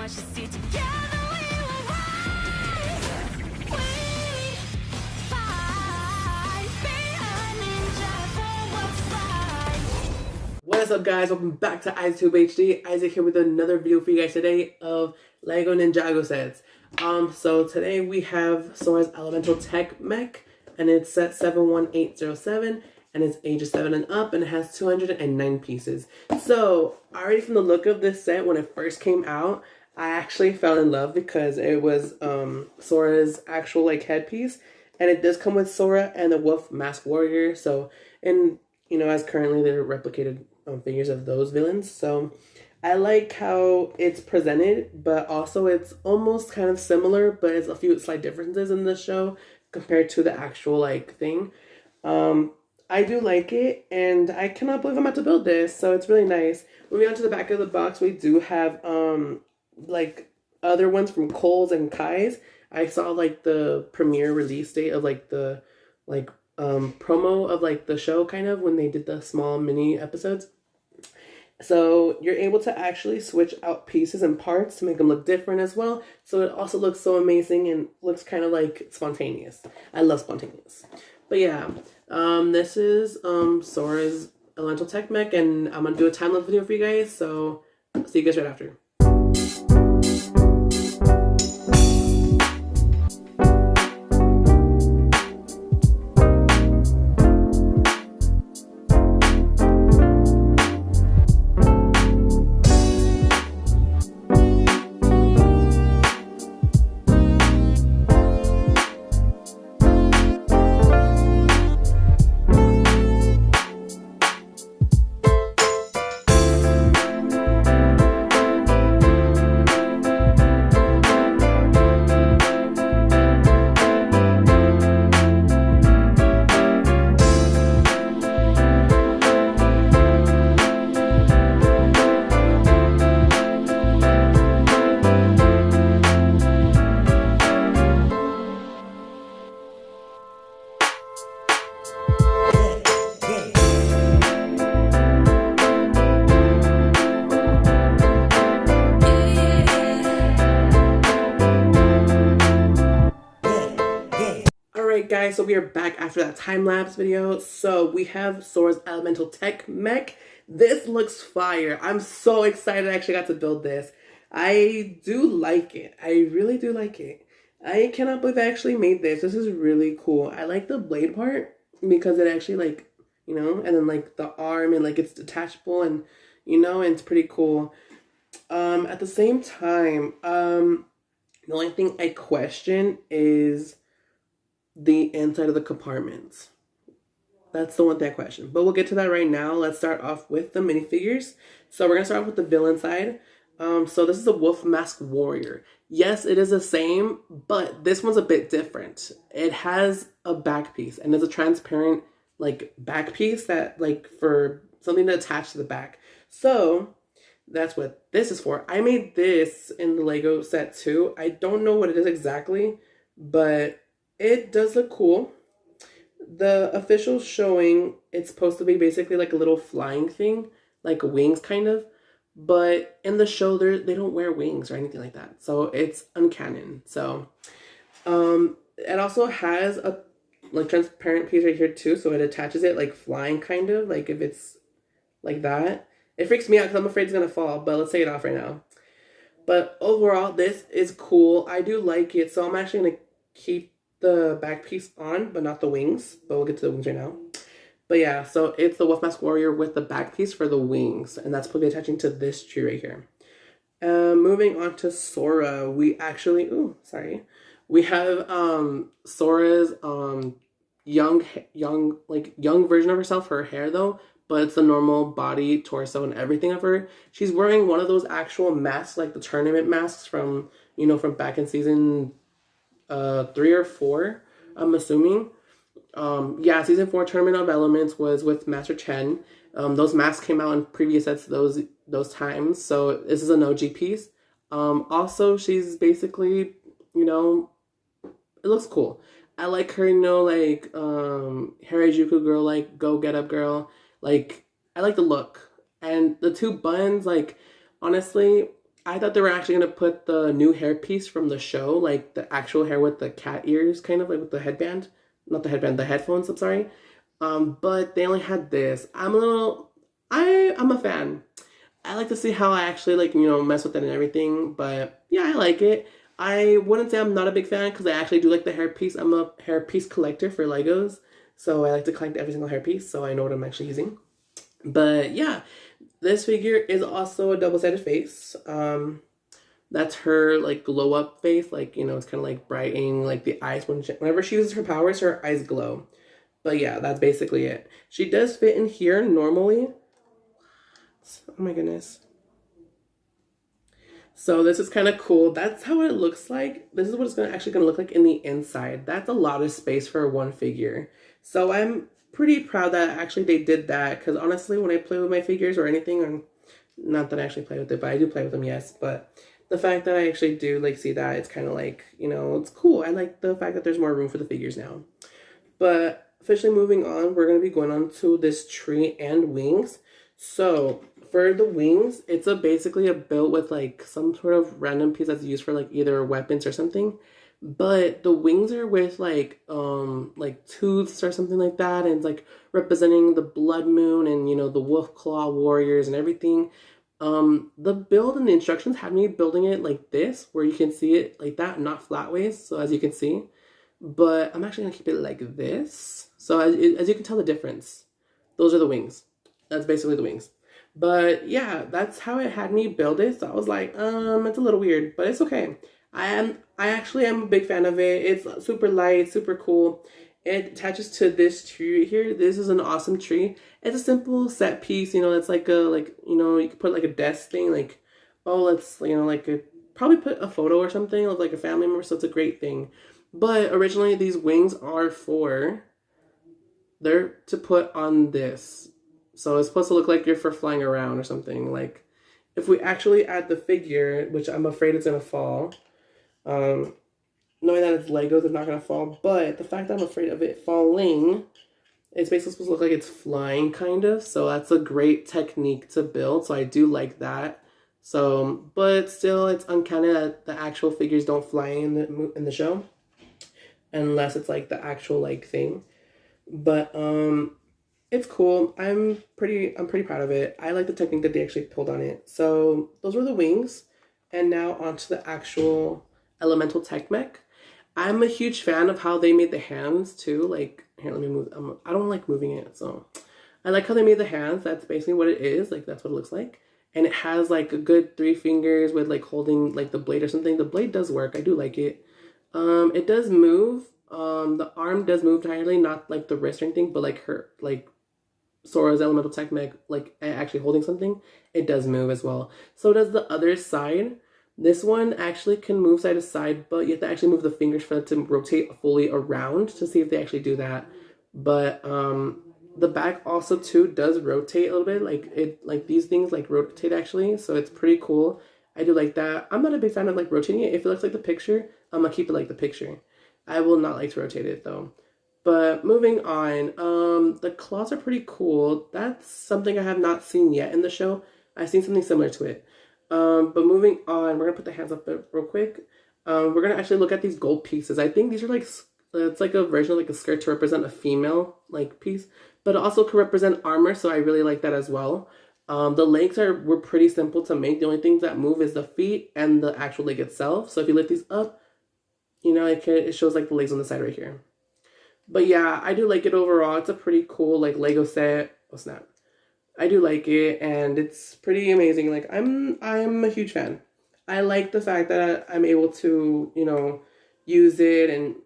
watch you see together we will rise. We fight, be a ninja for what's right. What is up, guys? Welcome back to IceTube HD. Isaac here with another video for you guys today of Lego Ninjago sets. So today we have Sora's Elemental Tech Mech, and it's set 71807, and it's ages 7 and up, and it has 209 pieces. So already from the look of this set, when it first came out, I actually fell in love because it was Sora's actual like headpiece, and it does come with Sora and the Wolf Mask Warrior. So, and you know, as currently they're replicated figures of those villains. So I like how it's presented, but also it's almost kind of similar, but it's a few slight differences in the show compared to the actual like thing. I do like it, and I cannot believe I'm about to build this, so it's really nice. Moving on to the back of the box, we do have like other ones from Kohl's and Kai's. I saw like the premiere release date of like the promo of like the show, kind of when they did the small mini episodes. So you're able to actually switch out pieces and parts to make them look different as well. So it also looks so amazing and looks kind of like spontaneous. I love spontaneous. But yeah, this is Sora's Elemental Tech Mech, and I'm gonna do a time-lapse video for you guys. So see you guys right after. Alright guys, so we are back after that time-lapse video. So we have Sora's Elemental Tech Mech. This looks fire. I'm so excited I actually got to build this. I do like it. I really do like it. I cannot believe I actually made this. This is really cool. I like the blade part because it actually like, you know, and then like the arm and like it's detachable and, you know, and it's pretty cool. At the same time, the only thing I question is the inside of the compartments. That's the one thing I question. But we'll get to that right now. Let's start off with the minifigures. So we're going to start off with the villain side. So this is a Wolf Mask Warrior. Yes, it is the same, but this one's a bit different. It has a back piece, and it's a transparent like back piece that like for something to attach to the back. So that's what this is for. I made this in the Lego set too. I don't know what it is exactly, but it does look cool. The official showing, it's supposed to be basically like a little flying thing, like wings kind of. But in the show, they don't wear wings or anything like that. So it's uncanon. So it also has a like transparent piece right here too. So it attaches it like flying kind of, like if it's like that. It freaks me out because I'm afraid it's going to fall. But let's take it off right now. But overall, this is cool. I do like it. So I'm actually going to keep the back piece on, but not the wings. But we'll get to the wings right now. But yeah, so it's the Wolf Mask Warrior with the back piece for the wings. And that's probably attaching to this tree right here. Moving on to Sora, we actually, we have Sora's young version of herself, her hair though, but it's the normal body, torso, and everything of her. She's wearing one of those actual masks, like the tournament masks from, you know, from back in season 3 or 4, I'm assuming. Yeah, season 4 Tournament of Elements was with Master Chen. Those masks came out in previous sets those times, so this is an OG piece. Also, she's basically, you know, it looks cool. I like her, you know, like Harajuku girl, like go get up girl. Like, I like the look. And the two buttons, like, honestly, I thought they were actually gonna put the new hairpiece from the show, like the actual hair with the cat ears, kind of like with the headband, not the headband, the headphones. I'm sorry, but they only had this. I'm a fan. I like to see how I actually like mess with it and everything. But yeah, I like it. I wouldn't say I'm not a big fan because I actually do like the hairpiece. I'm a hairpiece collector for Legos, so I like to collect every single hairpiece, so I know what I'm actually using. But yeah, this figure is also a double-sided face. That's her like glow up face, like it's kind of like brightening like the eyes whenever she uses her powers, her eyes glow. But yeah, that's basically it. She does fit in here normally. Oh my goodness. So this is kind of cool. That's how it looks like. This is what it's actually gonna look like in the inside. That's a lot of space for one figure. So I'm pretty proud that actually they did that, because honestly, when I play with my figures or anything, or not that I actually play with it, but I do play with them, yes. But the fact that I actually do like see that, it's kind of like, it's cool. I like the fact that there's more room for the figures now. But officially moving on, we're going to be going on to this tree and wings. So for the wings, it's basically a build with like some sort of random piece that's used for like either weapons or something. But the wings are with like tooths or something like that, and it's like representing the blood moon and the wolf claw warriors and everything. The build and the instructions had me building it like this, where you can see it like that, not flat ways. So as you can see, but I'm actually gonna keep it like this. So as you can tell the difference, those are the wings. That's basically the wings. But yeah, that's how it had me build it. So I was like, it's a little weird, but it's okay. I actually am a big fan of it. It's super light, super cool. It attaches to this tree right here. This is an awesome tree. It's a simple set piece, it's like you could put like a desk thing, like, oh, let's, probably put a photo or something of like a family member, so it's a great thing. But originally these wings they're to put on this. So it's supposed to look like you're for flying around or something. Like, if we actually add the figure, which I'm afraid it's gonna fall, knowing that it's Legos, it's not gonna fall, but the fact that I'm afraid of it falling, it's basically supposed to look like it's flying, kind of. So that's a great technique to build. So I do like that. So, but still, it's uncanny that the actual figures don't fly in the show, unless it's like the actual like thing. But it's cool. I'm pretty proud of it. I like the technique that they actually pulled on it. So those were the wings, and now onto the actual elemental tech mech. I'm a huge fan of how they made the hands too. Like, here, let me move. I don't like moving it, so I like how they made the hands. That's basically what it is. Like, that's what it looks like. And it has like a good 3 fingers with like holding like the blade or something. The blade does work. I do like it. It does move. The arm does move entirely, not like the wrist or anything, but like Sora's elemental tech mech, like actually holding something, it does move as well. So does the other side. This one actually can move side to side, but you have to actually move the fingers for it to rotate fully around to see if they actually do that. But the back also too does rotate a little bit, like these things like rotate actually, so it's pretty cool. I do like that. I'm not a big fan of like rotating it. If it looks like the picture, I'm gonna keep it like the picture. I will not like to rotate it though. But moving on, the claws are pretty cool. That's something I have not seen yet in the show. I've seen something similar to it. But moving on, we're gonna put the hands up real quick. We're gonna actually look at these gold pieces. I think these are like, it's like a version of like a skirt to represent a female like piece, but it also could represent armor, so I really like that as well. The legs were pretty simple to make. The only things that move is the feet and the actual leg itself. So if you lift these up, it shows like the legs on the side right here. But yeah, I do like it overall. It's a pretty cool like Lego set. Oh snap. I do like it, and it's pretty amazing. Like, I'm a huge fan. I like the fact that I'm able to, use it, and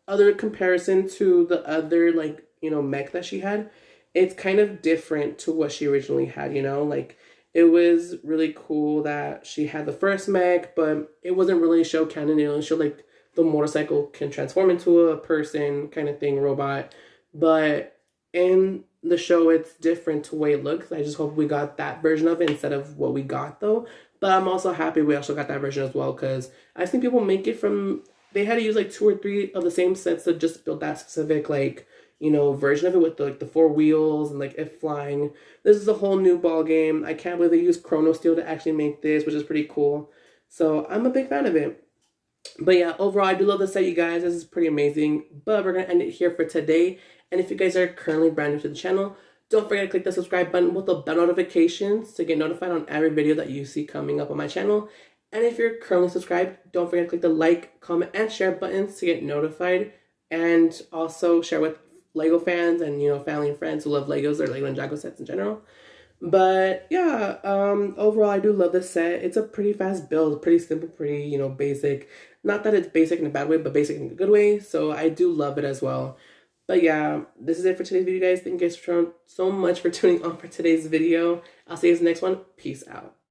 other comparison to the other like, mech that she had. It's kind of different to what she originally had, like, it was really cool that she had the first mech, but it wasn't really show canon. It showed like the motorcycle can transform into a person kind of thing, robot. But in the show, it's different to the way it looks. I just hope we got that version of it instead of what we got though. But I'm also happy we also got that version as well, because I've seen people make it from, they had to use like 2 or 3 of the same sets to just build that specific like, version of it with like the four wheels and like it flying. This is a whole new ball game. I can't believe they used Chrono Steel to actually make this, which is pretty cool. So I'm a big fan of it. But yeah, overall, I do love the set, you guys. This is pretty amazing. But we're going to end it here for today. And if you guys are currently brand new to the channel, don't forget to click the subscribe button with the bell notifications to get notified on every video that you see coming up on my channel. And if you're currently subscribed, don't forget to click the like, comment, and share buttons to get notified. And also share with Lego fans and, family and friends who love Legos or Lego Ninjago sets in general. But yeah, overall, I do love this set. It's a pretty fast build, pretty simple, pretty, basic. Not that it's basic in a bad way, but basic in a good way. So I do love it as well. But yeah, this is it for today's video, guys. Thank you guys so much for tuning on for today's video. I'll see you in the next one. Peace out.